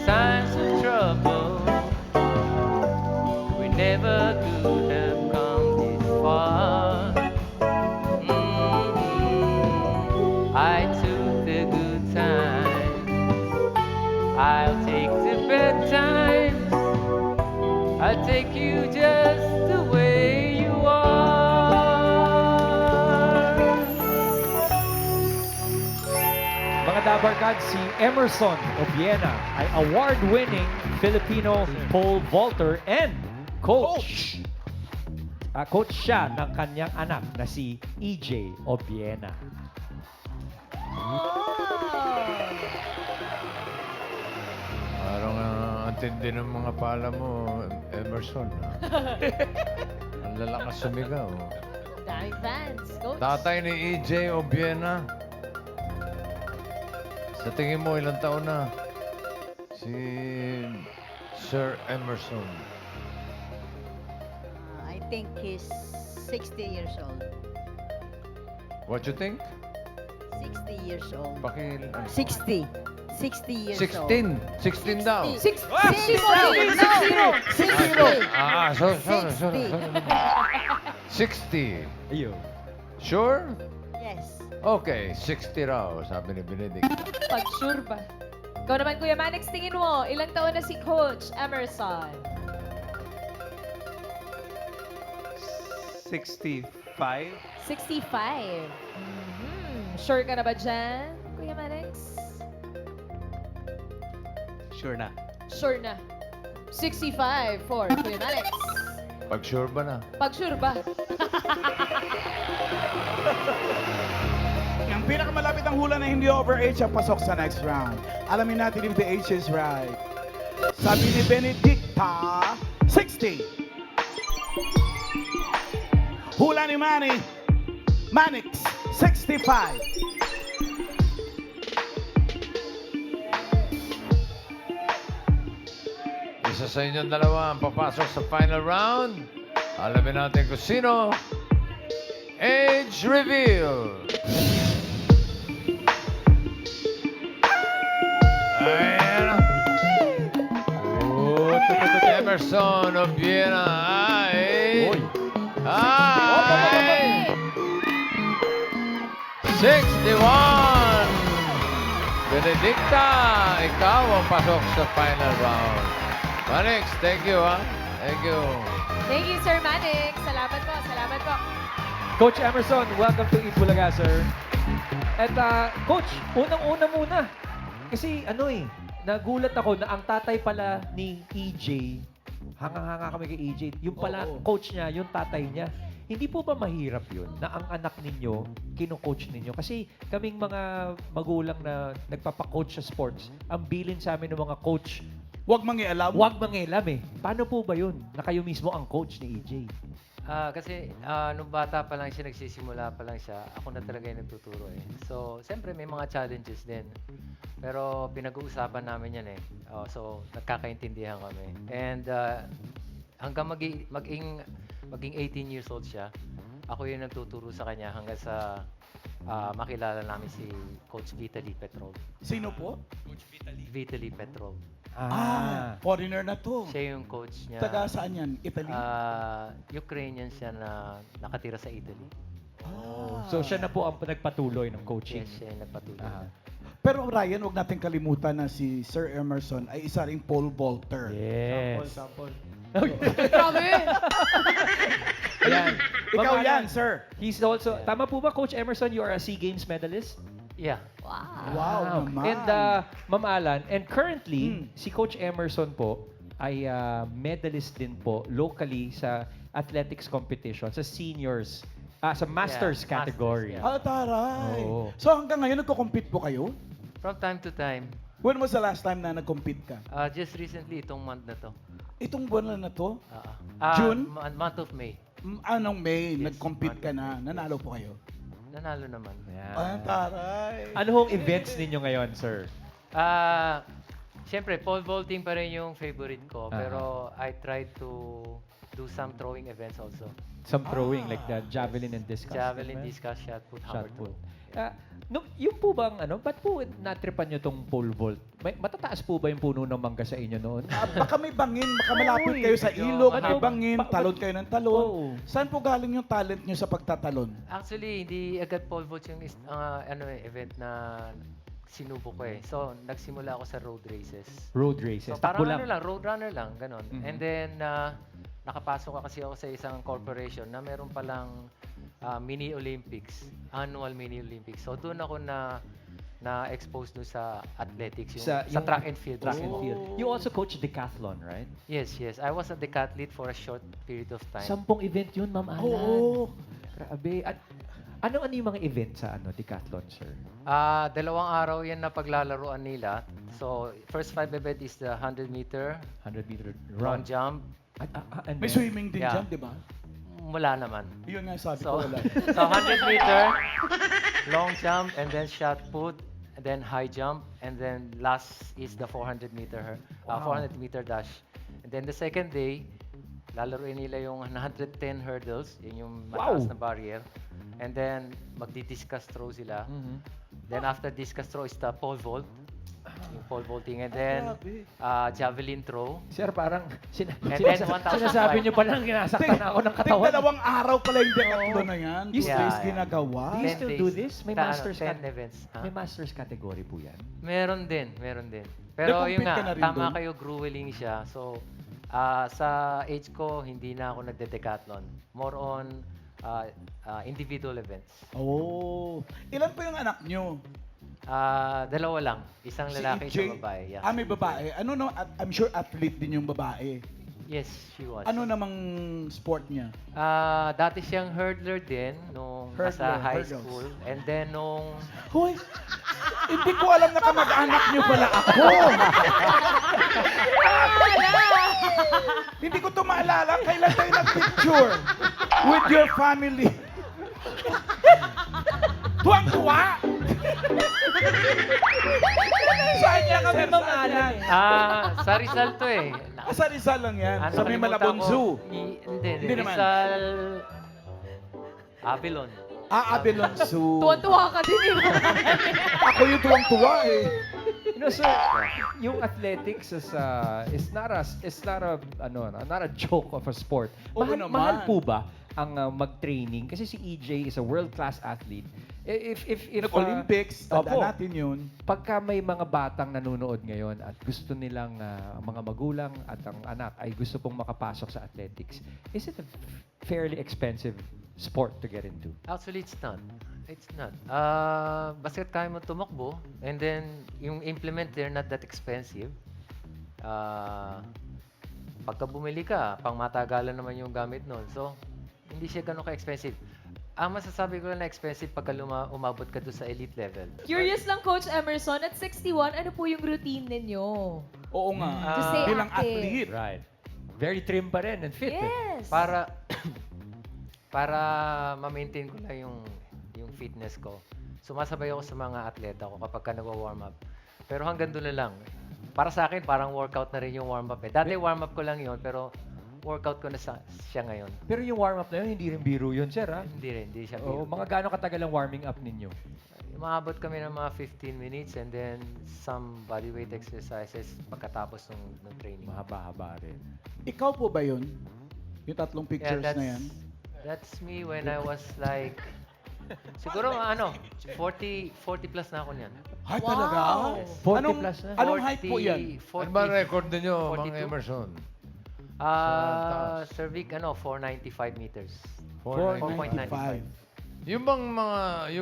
times of trouble. We never could have come this far. I took the good times. I'll take the bad times. I'll take you just the way you are. Mga Dabarkad, si Emerson Obiena ay award-winning Filipino pole vaulter and coach. Coach siya ng kanyang anak na si EJ Obiena. Parang ang tindi ng mga pala mo, Emerson. Ang lalakas sumigaw. Daming fans. Coach. Tatay ni EJ Obiena. Sa tingin mo, ilang taon na? Si Sir Emerson. I think he's 60 years old. What you think? 60 years old. 60. 60 years 16. 16 daw. 60 Sorry. 60. Ayun. Sure? Yes. Okay, 60 raw, sabi ni Benedict. Pag-sure ba? Ikaw naman, Kuya Manix, tingin mo, ilang taon na si Coach Emerson? 65. 65. Sure ka na ba dyan, Kuya Manix? Sure na. Sure na. 65 for Kuya Alex. Pag sure ba na? Pag sure ba? Ang pinakamalapit ang hula na hindi over age ang pasok sa next round. Alamin natin if the age is right. Sabi ni Benedicta, 60. Hula ni Manix, 65. Isa sa inyong dalawa ang papasok sa final round. Alamin natin kung sino. Age reveal. Ayan. Emerson Obiera ay... Ay! 61! Benedicta, ikaw ang pasok sa final round. Manix, thank you, ha? Thank you. Thank you, Sir Manix. Salamat po, salamat po. Coach Emerson, welcome to Itbulaga, sir. At Coach, unang-una muna. Kasi nagulat ako na ang tatay pala ni EJ, hanga-hanga kami kay EJ, yung pala coach niya, yung tatay niya. Hindi po ba mahirap yun na ang anak ninyo, kino-coach ninyo? Kasi kaming mga magulang na nagpapa-coach sa sports, ang bilin sa amin ng mga coach, Huwag mangialam. huwag mangialam eh. Paano po ba yun na kayo mismo ang coach ni EJ? Kasi nung bata pa lang siya, nagsisimula pa lang siya, ako na talaga yung nagtuturo eh. So, siyempre may mga challenges din. Pero pinag-uusapan namin yan eh. So, nagkakaintindihan kami. And hanggang maging 18 years old siya, ako yung nagtuturo sa kanya hanggang sa makilala namin si Coach Vitaly Petrov. Sino po? Vitaly Petrov. Foreigner na to. Siya yung coach niya. Taga saan yan? Italy? Ukrainian siya na nakatira sa Italy. So siya na po ang nagpatuloy ng coaching. Yes, siya yung nagpatuloy. Pero Ryan, huwag natin kalimutan na si Sir Emerson ay isa ring pole vaulter. Yes. Grabe! Ayan. Ikaw Ma'am yan, Alan, sir. He's also, tama po ba, Coach Emerson, you are a SEA Games medalist? Yeah. Wow naman. And Ma'am Alan, and currently, si Coach Emerson po ay medalist din po locally sa athletics competition, sa seniors, sa masters Yeah, category. masters, Taray. Oo. So hanggang ngayon, nagko-compete po kayo? From time to time. When was the last time na nag-compete ka? Just recently, itong month na to. Itong buwan na to? June? June? Month of May. Anong May, Yes, nag-compete ka na? Nanalo po kayo? Nanalo naman. Taray. Ano hong events ninyo ngayon, sir? Siyempre, pole vaulting pa rin yung favorite ko. Pero I try to do some throwing events also. Some throwing, like the javelin and discus. Javelin, diba? discus, shot put, Shot hammer put. throw. Yung po bang, ba't po natripan nyo tong pole vault? Matataas po ba yung puno ng mangga sa inyo noon? Baka may bangin, baka malapit Oo, kayo sa ilog, Ano? may bangin, talon kayo ng talon. Oo. Saan po galing yung talent nyo sa pagtatalon? Actually, hindi agad pole vault yung event na sinubo ko eh. So, nagsimula ako sa road races. Road races. So, parang Takbo lang. road runner lang, ganon. Mhm. And then, nakapasok kasi ako sa isang corporation na meron palang mini Olympics, annual mini Olympics. So, doon ako na-expose doon sa athletics, sa yung track and field. Track and field. You also coach decathlon, right? Yes. I was a decathlete for a short period of time. 10 event yun, Ma'am Alan. Oo. Grabe. At ano yung mga event sa decathlon, sir? 2 araw yan na paglalaroan nila. So, first 5 event is the 100 meter, 100 meter long run. jump. And May then- swimming din Yeah. dyan, di ba? Wala naman. Yun nga sabi So, ko, wala. so 100 meter, long jump, and then shot put, and then high jump, and then last is the 400 meter 400 meter dash. And then the second day, lalaroin nila yung 110 hurdles, yun yung mataas na barrier. And then magdi-discus throw sila. Mhm. Then after discus throw is the pole vault. Yung pole vaulting, and then javelin throw. Sir, parang And then 1,005. sinasabi niyo pa lang ginasaktan ako ng katawan. 2 araw pala yung decathlon na yan. 2 Yeah, days yeah. ginagawa. Do you 10 still days. do this? May masters 10 events. May masters category po yan. Meron din. Pero Nag-compete yun nga, ka na rin tama dun? kayo, grueling siya. So, sa age ko, hindi na ako nagde-decathlon. More on individual events. Oh. Ilan po yung anak nyo? Dalawa lang. Isang Si lalaki, EJ? isang babae. Yeah. May babae. Ano no, I'm sure athlete din yung babae. Yes, she was. Ano namang sport niya? Dati siyang hurdler din nung Hurdler, nasa high hurdles. school. And then nung... Hoy, hindi ko alam na kamag-anak niyo pala ako. Hindi ko to maalala. Kailan tayo nag-picture with your family? Tuwang-tuwa! Saan niya kami mamalan? Sa Rizal to eh. Sa Rizal lang yan. Ano, Sa may nakalimutan Malabon ko. Zoo. Hindi, Hindi naman. Rizal... Abilon. Abilon Zoo. Tuwan-tuwa ka din eh. Ako yung tuwang-tuwa eh. You know, sir, yung athletics is not a joke of a sport. Oo Mahal, naman. mahal po ba ang mag-training? Kasi si EJ is a world-class athlete. If Nag-Olympics, tandaan opo. natin yun. Pagka may mga batang nanonood ngayon at gusto nilang mga magulang at ang anak ay gusto pong makapasok sa athletics, is it a fairly expensive sport to get into? Actually, it's not. It's not. Basta't kaya mo tumakbo, and then yung implement, they're not that expensive. Pagka bumili ka, pang matagalan naman yung gamit nun. So, hindi siya ganun ka-expensive. Ang masasabi ko lang na expensive pagka umabot ka doon sa elite level. Curious lang, Coach Emerson, at 61, ano po yung routine ninyo? Oo nga. To stay Bilang active. athlete. Right. Very trim pa rin and fit. Yes. Para ma-maintain ko lang yung fitness ko. Sumasabay ako sa mga atleta ko kapag ka nagwa-warm up. Pero hanggang doon na lang. Para sa akin, parang workout na rin yung warm up eh. Dati warm up ko lang yun, pero workout ko na siya ngayon. Pero yung warm-up na yun, hindi rin biro yun, sir, ha? Hindi siya Oo, biro. mga gaano katagal ang warming up ninyo? Umaabot kami ng mga 15 minutes and then some bodyweight exercises pagkatapos ng training. Mahaba-haba rin. Ikaw po ba yun? Yung tatlong pictures na yan? That's me when I was like, siguro 40 plus na ako niyan. Ay, talaga? 40 Anong, plus na. anong height po yan? Ano ba record ninyo, 42? Mang Emerson? Cervic, 495 meters. 495. Yung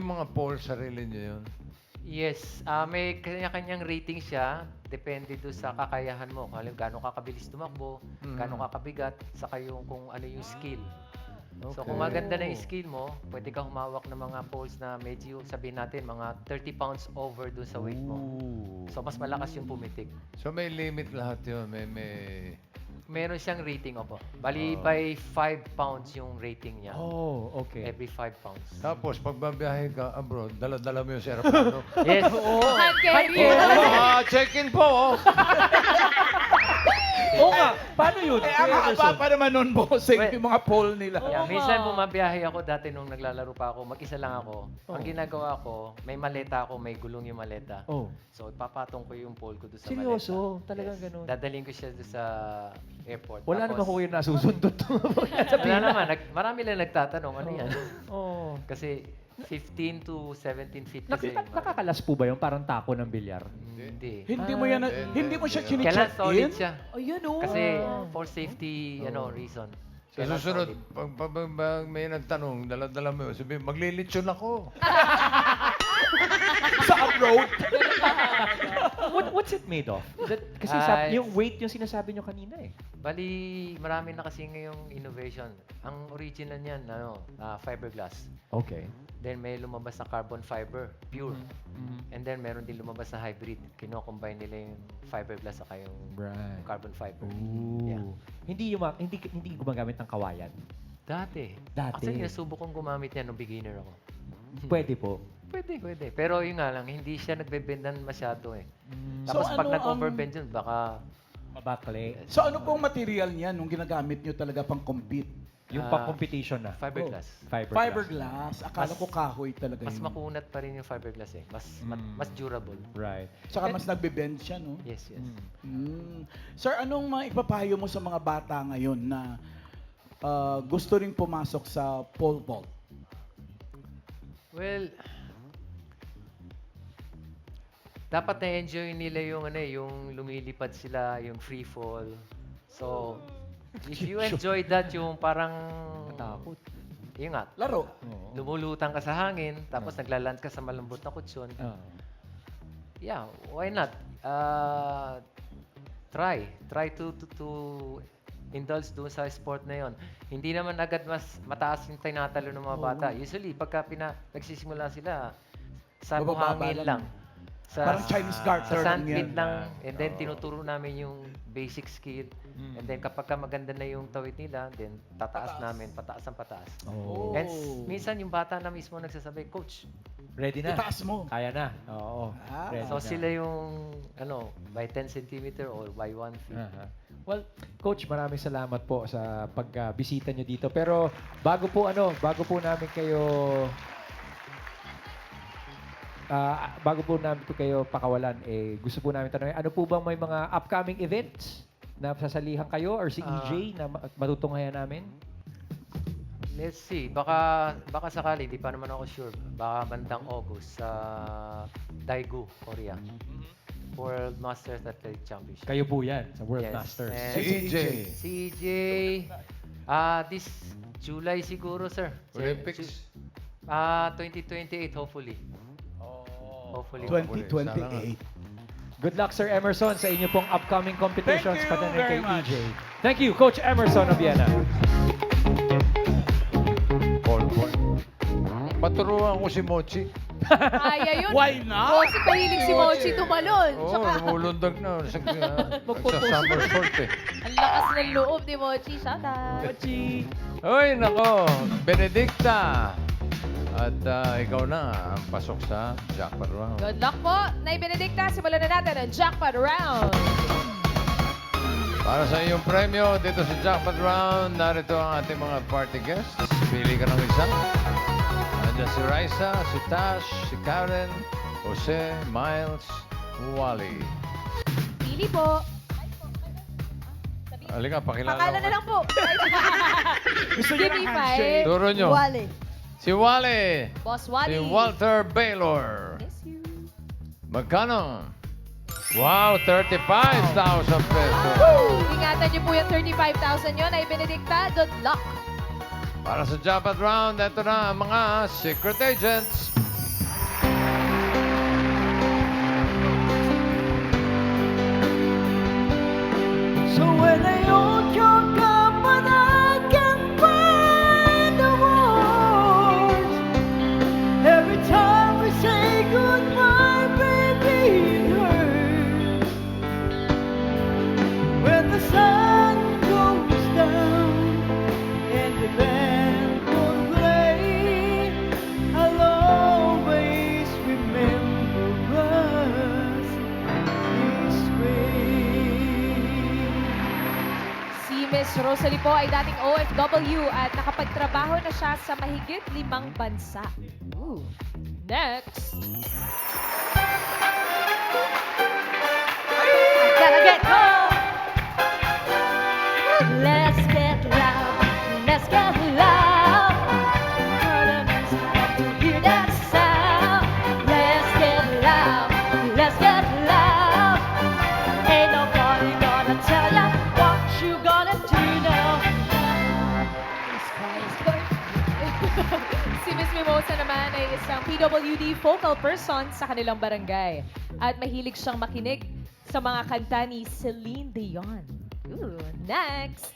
mga pole, sarili niyo yun? Yes, may kanya-kanyang rating siya. Depende doon sa kakayahan mo. Kung gaano kakabilis tumakbo, gaano kakabigat, saka yung kung ano yung skill. So kung maganda na yung skill mo, pwede ka humawak ng mga poles na medyo, sabihin natin, mga 30 pounds over doon sa weight mo. So mas malakas yung pumitik. So may limit lahat yun. Meron siyang rating, opo. Bali, by 5 pounds yung rating niya. Oh, okay. Every 5 pounds. Tapos, pag babiyahe ka abroad, dala-dala mo yung aeroplano. Yes. Hand carrier. Check-in po, oh. Oo nga, paano yun? Ang haba pa naman nun, bossing, Well, yung mga poll nila. Yeah, minsan bumabiyahe ako dati nung naglalaro pa ako, mag-isa lang ako. Ang ginagawa ko, may maleta ako, may gulong yung maleta. Oh. So, ipapatong ko yung pole ko doon sa Seryoso? maleta. Talagang ganun? Dadalhin ko siya doon sa airport. Wala naman ko yung nasusundot. Wala naman. Marami lang nagtatanong, ano yan? Oh. Kasi 15 to 17 feet kasi. Nakakalas po ba yun? Parang tako ng bilyar? Hindi. Hindi mo siya Kailan chine-check solid in? siya. Ayun o. Kasi for safety reason. Sa Kailan susunod, solid. pag may nagtanong, dala-dala mo, sabihin, maglilitsyon ako. Sa abroad? What's it made of? Kasi yung weight yung sinasabi nyo kanina eh. Bali, marami na kasi ngayong innovation. Ang original niyan, fiberglass. Okay. Then may lumabas na carbon fiber, pure. And then meron din lumabas na hybrid. Kino-combine nila yung fiberglass saka yung Right. carbon fiber. Ooh. Yeah. Hindi gumagamit ng kawayan. Dati. Dati. Actually, nasubok kong gumamit yan nung beginner ako. Pwede po. Pwede. Pero yun nga lang, hindi siya nagbe-bendan masyado eh. So, Tapos pag ano nag-overbend yun, baka... Mabakle. So ano pong material niyan nung ginagamit nyo talaga pang compete? Yung pang-competition na. Fiberglass. Fiberglass. Akala ko kahoy talaga Mas yun. makunat pa rin yung fiberglass eh. Mas durable. Right. Saka mas nagbe-bend siya, no? Yes. Sir, anong mga ipapayo mo sa mga bata ngayon na gusto ring pumasok sa pole vault? Well, dapat na-enjoy nila yung yung lumilipad sila, yung free fall. So, if you enjoy that, yung parang Takot. yun nga, Laro. lumulutang ka sa hangin, tapos naglaland ka sa malambot na kutsyon. Yeah, why not? Try to indulge doon sa sport na yon. Hindi naman agad mas mataas yung tinatalo ng mga bata. Usually, pagka nagsisimula sila, sa Mabababa buhangin lang. lang. Sa, Parang Chinese garter Sa lang sandpit yan. lang. And then, tinuturo namin yung basic skill. And then, kapag maganda na yung tawid nila, then tataas namin, pataas ang pataas. Oh. And minsan, yung bata na mismo nagsasabi, Coach, Ready na. Itaas mo. Kaya na. Oo. Ah. Ready so na. sila yung, by 10 centimeter or by 1 feet. Aha. Well, Coach, maraming salamat po sa pagbisita nyo dito. Pero bago po namin kayo pakawalan, gusto po namin tanongin, ano po bang may mga upcoming events na sasalihan kayo or si EJ na matutunghayan namin? Let's see. Baka sakali, hindi pa naman ako sure. Baka bandang August sa Daegu, Korea. World Masters Athletic Championship. Kayo po yan sa World Yes. Masters. And CJ. CJ, this July siguro, sir. Olympics. 2028, hopefully. Hopefully. 2028. Good luck, Sir Emerson, sa inyo pong upcoming competitions. Thank you pati na very kay much. EJ. Thank you, Coach Emerson of Vienna. Paturuan ko si Mochi. Kaya yun. Why not? Kasi mahilig si Mochi tumalon. Oo, Tsaka, lumulundag na. Sa somersault eh. ang lakas ng loob ni Mochi. Shout out. Mochi. Hoy, nako. Benedicta. At ikaw na ang pasok sa jackpot round. Good luck po, Nay Benedicta. Simulan na natin ang jackpot round. Para sa iyong premyo dito sa jackpot round, narito ang ating mga party guests. Pili ka ng isa. Nandiyan si Raisa, si Tash, si Karen, Jose, Miles, Wally. Pili po. Halika, pakilala Pakala ko. na lang po. Gusto niyo Give ng me handshake? Turo nyo. Wally. Si Wally. Boss Si Wally. Walter Baylor. Miss you. Magkano? Wow, 35,000 pesos. Ingatan niyo po yung 35,000 yun. Nay Benedicta, good luck. Para sa jackpot round, ito na ang mga secret agents. So when I hold your cup and I can find the words, every time we say goodbye, baby, it hurts. When the sun goes down and the band won't play, I'll always remember us this way. Si Miss Rosalie po ay dating OFW at nakapagtrabaho na siya sa mahigit 5 bansa. Ooh. Next. Gotta get home. Let's get loud. Let's get loud. To hear that sound. Let's get loud. Let's get loud. Ain't nobody gonna tell ya what you gonna do now. Si Miss Mimosa naman ay isang PWD focal person sa kanilang barangay. At mahilig siyang makinig sa mga kanta ni Celine Dion. Ooh, next.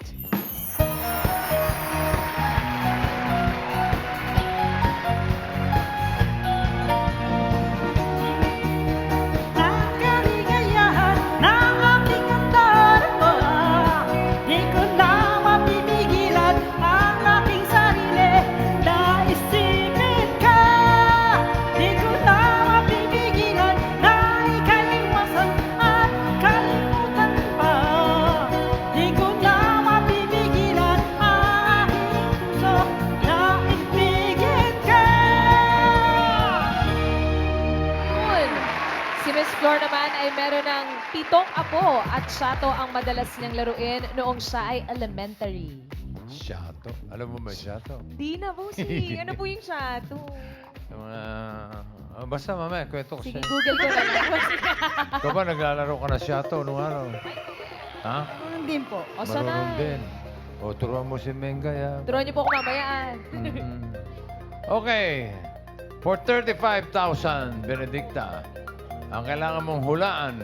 Ang kaligayahan ng aking darama, di ko na mapipigilan ang aking sarili na isipin ka. Di ko na mapipigilan na ikaliwasan at kalimutan pa. Di ko na mapipigilan ang aking puso na ibigin ka. Yun. Si Miss Flor naman ay meron ng 7 apo at siya to ang madalas niyang laruin noong siya ay elementary. Shato. Alam mo ba shato? Di na po si, ano po yung siya to? Yung mga... basta mamaya, kwento ko Sige, sa'yo. Google ko na lang. Ikaw ba naglalaro ka na shato nung araw? Ha? Hindi po. O, siya na. Marunong din. O, turuan mo si Mengay, ha? Turuan niyo po ako mamaya. Okay. For 35,000, Benedicta, Ang kailangan mong hulaan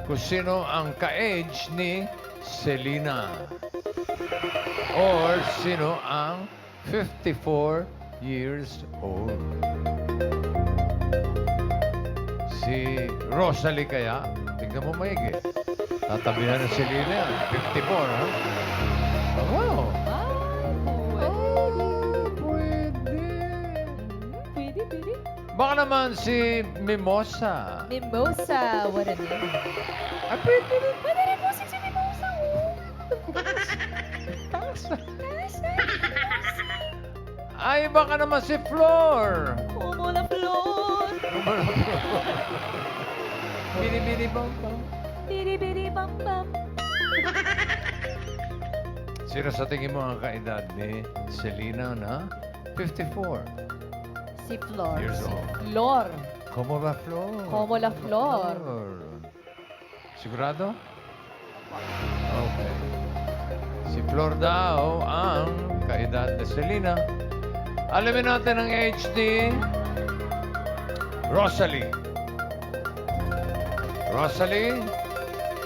kung sino ang ka-age ni Selena. Or sino ang 54 years old. Si Rosalie kaya? Tingnan mo maigi. Tatabihan na si Selena. 54, ha? Oh. Pwede, pwede. Baka naman si Mimosa. Mimosa, what a name. Ah, pwede rin. Pwede rin po si Mimosa. Ay, baka naman si Flor. Como la flor. Bini-bini bang bang. Biri-biri bam bam. Sino sa tingin mo ang kaedad ni Selena na 54 Si Flor. years old? Flor. Como la Flor? Como la flor. Sigurado? Okay. Si Flor daw ang kaedad ni Selena. Alamin natin ang age ni Rosalie. Rosalie,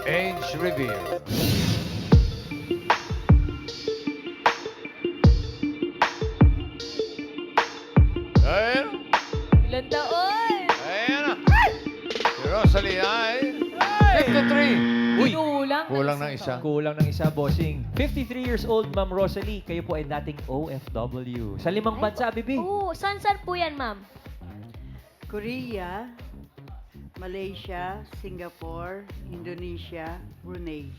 age reveal. Ayan. Ilan taon? Ayan na. Si Rosalie ay 53. Uy! Kulang. Kulang ng isa. Kulang ng isa, bossing. 53 years old, Ma'am Rosalie. Kayo po ay dating OFW. Sa 5 bansa, Bibi. Oo, saan po yan, ma'am? Korea, Malaysia, Singapore, Indonesia, Brunei.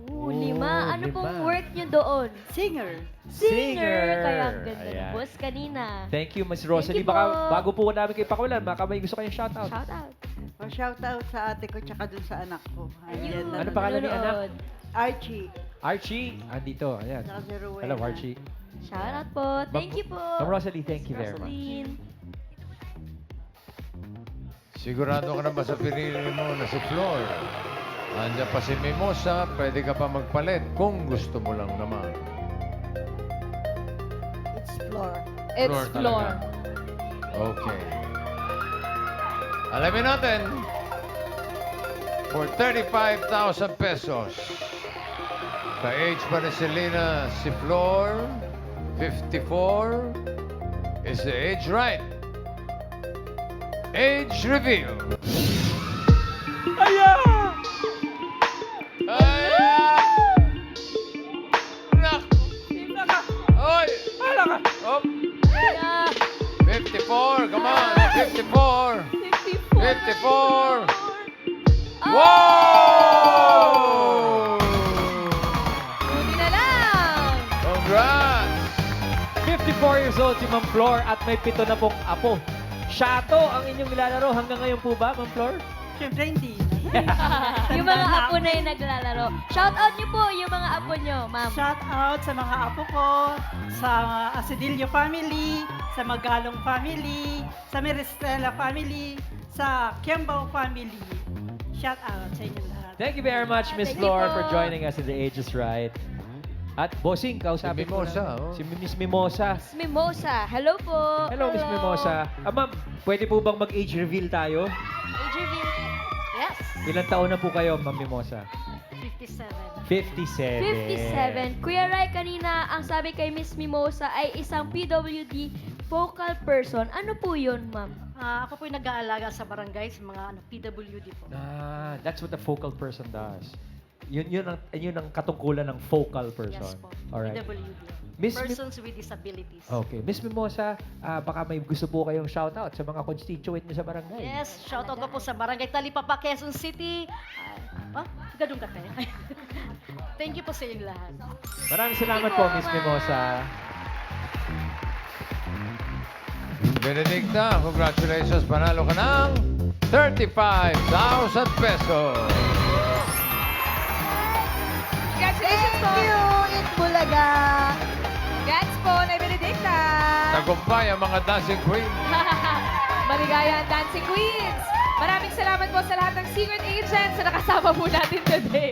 Oo, 5. Ano lima. pong work nyo doon? Singer. Singer! Kaya ang ganda ng Ayan. boss kanina. Thank you, Miss Rosalie. Thank you Baka po. bago po namin kayo pakawalan, baka may gusto kayong shoutout. Shout out. O shout out sa ate ko tsaka dun sa anak ko. Ayan, Ano pangalan ni anak? Archie. Archie. Andito. Ayan. Tsaka si Rowena. Hello, Archie. Shout out po. Thank you po. Ma'am Rosalie, thank you very much. Rosaline. Sigurado ka na ba sa pinili mo na si Flor? Andiyan pa si Mimosa, pwede ka pa magpalit kung gusto mo lang naman. It's Flor. It's Flor Flor. talaga. Okay. Alamin natin, for 35,000 pesos, ka-age pa ni Selena si Flor, 54, is the age right? Age reveal. Ayan! Ayan! Nak! Oy! Hala ka! Op! Yeah. 54, come on! 54! 54. 54! Oh! Wow! Buti na lang. Congrats! 54 years old si Ma'am Flor at may 7 na pong apo. Shato ang inyong nilalaro hanggang ngayon po ba, Ma'am Flor? Siyempre hindi. Yung mga apo na yung naglalaro. Shout out nyo po yung mga apo nyo, ma'am. Shout out sa mga apo ko, sa Asidillo family, sa Magalong family, sa Meristela family, sa Kiambao family. Shout out sa inyo lahat. Thank you very much, Miss Thank you Flor, po. for joining us in The Age is Right. At bossing, kausapin Si mo Mimosa, na. oh. Si Miss Mimosa. Miss Mimosa. Hello po. Hello, Miss Mimosa. Ma'am, pwede po bang mag-age reveal tayo? Age reveal. Yes. Ilang taon na po kayo, Ma'am Mimosa? 57. 57. Kuya Rai, kanina ang sabi kay Miss Mimosa ay isang PWD focal person. Ano po yun, ma'am? Ako po yung nag-aalaga sa barangay, sa mga PWD po. Ah, that's what the focal person does. Yun ang katungkulan ng focal person. Yes po, Alright. PWD. Miss Persons with disabilities. Okay. Miss Mimosa, baka may gusto po kayong shoutout sa mga constituent niyo sa barangay. Yes, shoutout po sa Barangay Talipapa, Quezon City. Gadong ka tayo. Thank you po sa inyong lahat. Maraming salamat po, Miss Mimosa. Benedicta, congratulations. Panalo ka ng 35,000 pesos. Congratulations po. Thank you, Itbulaga. Congrats po, Nay Benedicta. Tagumpay ang mga dancing queen. Maligaya ang Dancing Queens. Maraming salamat po sa lahat ng secret agents na nakasama po natin today.